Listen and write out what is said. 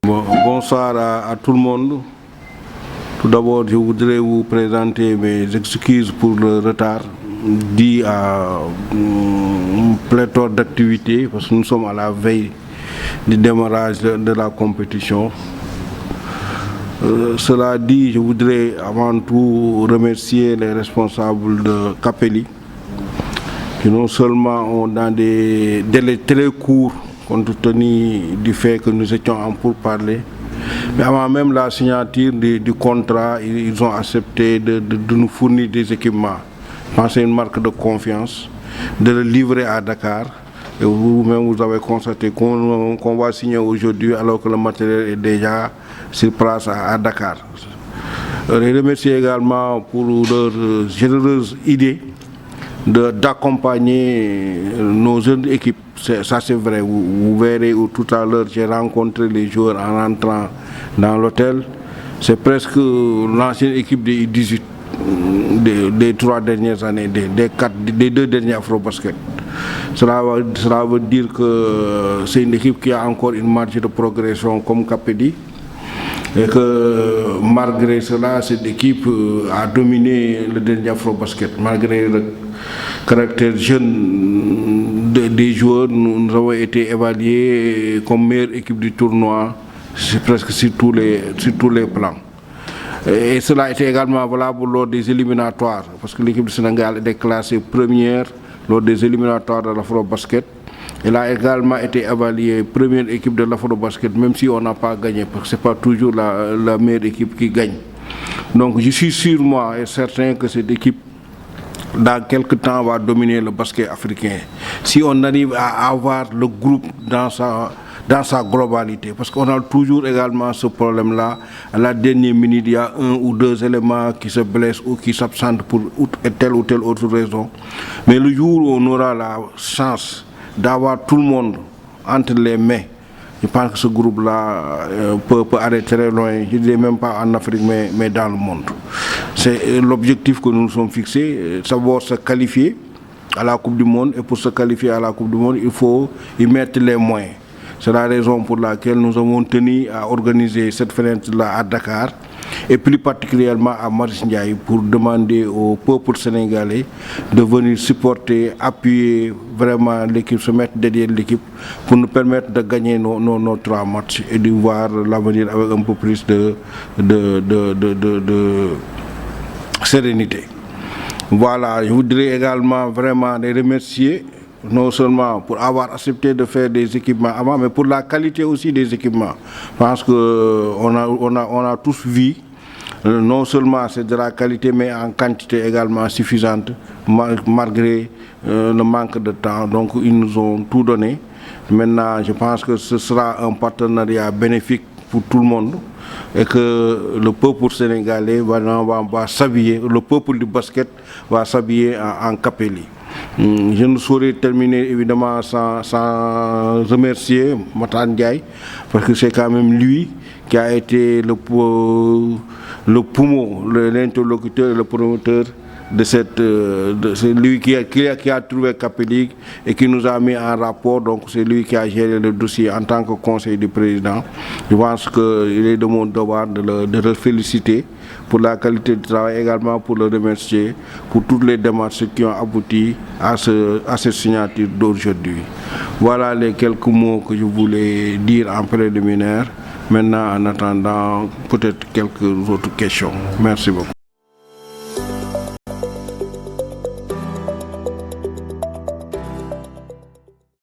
Bonsoir à tout le monde. Tout d'abord, je voudrais vous présenter mes excuses pour le retard dû à une pléthore d'activités, parce que nous sommes à la veille du démarrage de la compétition. Cela dit, je voudrais avant tout remercier les responsables de Capelli, qui non seulement ont dans des délais très courts, compte tenu du fait que nous étions en pourparlers, mais avant même la signature du contrat, ils ont accepté de nous fournir des équipements. Je pense que c'est une marque de confiance, de le livrer à Dakar. Et vous-même, vous avez constaté qu'on va signer aujourd'hui alors que le matériel est déjà sur place à Dakar. Je remercie également pour leur généreuse idée d'accompagner nos jeunes équipes. Ça c'est vrai, vous verrez où tout à l'heure j'ai rencontré les joueurs en rentrant dans l'hôtel. C'est presque l'ancienne équipe des 18 des 3 dernières années, des 2 derniers Afrobasket. Cela veut dire que c'est une équipe qui a encore une marge de progression comme Capelli. Et que malgré cela, cette équipe a dominé le dernier Afrobasket. Malgré le caractère jeune des joueurs, nous avons été évalués comme meilleure équipe du tournoi, presque sur tous les plans. Et cela a été également valable lors des éliminatoires, parce que l'équipe du Sénégal était classée première lors des éliminatoires de l'Afrobasket. Elle a également été évaluée première équipe de l'Afrobasket, même si on n'a pas gagné, parce que ce n'est pas toujours la meilleure équipe qui gagne. Donc je suis sûr, moi, et certain que cette équipe, dans quelques temps, va dominer le basket africain. Si on arrive à avoir le groupe dans sa globalité, parce qu'on a toujours également ce problème-là. À la dernière minute, il y a 1 ou 2 éléments qui se blessent ou qui s'absentent pour telle ou telle autre raison. Mais le jour où on aura la chance d'avoir tout le monde entre les mains, je pense que ce groupe-là peut aller très loin, je ne dirais même pas en Afrique, mais dans le monde. C'est l'objectif que nous nous sommes fixés, savoir se qualifier à la Coupe du Monde. Et pour se qualifier à la Coupe du Monde, il faut y mettre les moyens. C'est la raison pour laquelle nous avons tenu à organiser cette fenêtre-là à Dakar, et plus particulièrement à Marius Ndiaye, pour demander au peuple sénégalais de venir supporter, appuyer vraiment l'équipe, se mettre derrière l'équipe, pour nous permettre de gagner nos 3 matchs et de voir l'avenir avec un peu plus de sérénité. Voilà, je voudrais également vraiment les remercier, non seulement pour avoir accepté de faire des équipements avant, mais pour la qualité aussi des équipements. Parce qu'on a tous vu, non seulement c'est de la qualité, mais en quantité également suffisante, malgré le manque de temps. Donc ils nous ont tout donné. Maintenant, je pense que ce sera un partenariat bénéfique pour tout le monde, et que le peuple sénégalais va s'habiller, le peuple du basket va s'habiller en Capelli. Je ne saurais terminer évidemment sans remercier Matan Ndiaye, parce que c'est quand même lui qui a été le poumon, l'interlocuteur, le promoteur de c'est lui qui a trouvé Capelli et qui nous a mis en rapport. Donc c'est lui qui a géré le dossier en tant que conseiller du président. Je pense qu'il est de mon devoir de le féliciter pour la qualité du travail, également pour le remercier pour toutes les démarches qui ont abouti à cette signature d'aujourd'hui. Voilà les quelques mots que je voulais dire en préliminaire. Maintenant, en attendant peut-être quelques autres questions. Merci beaucoup.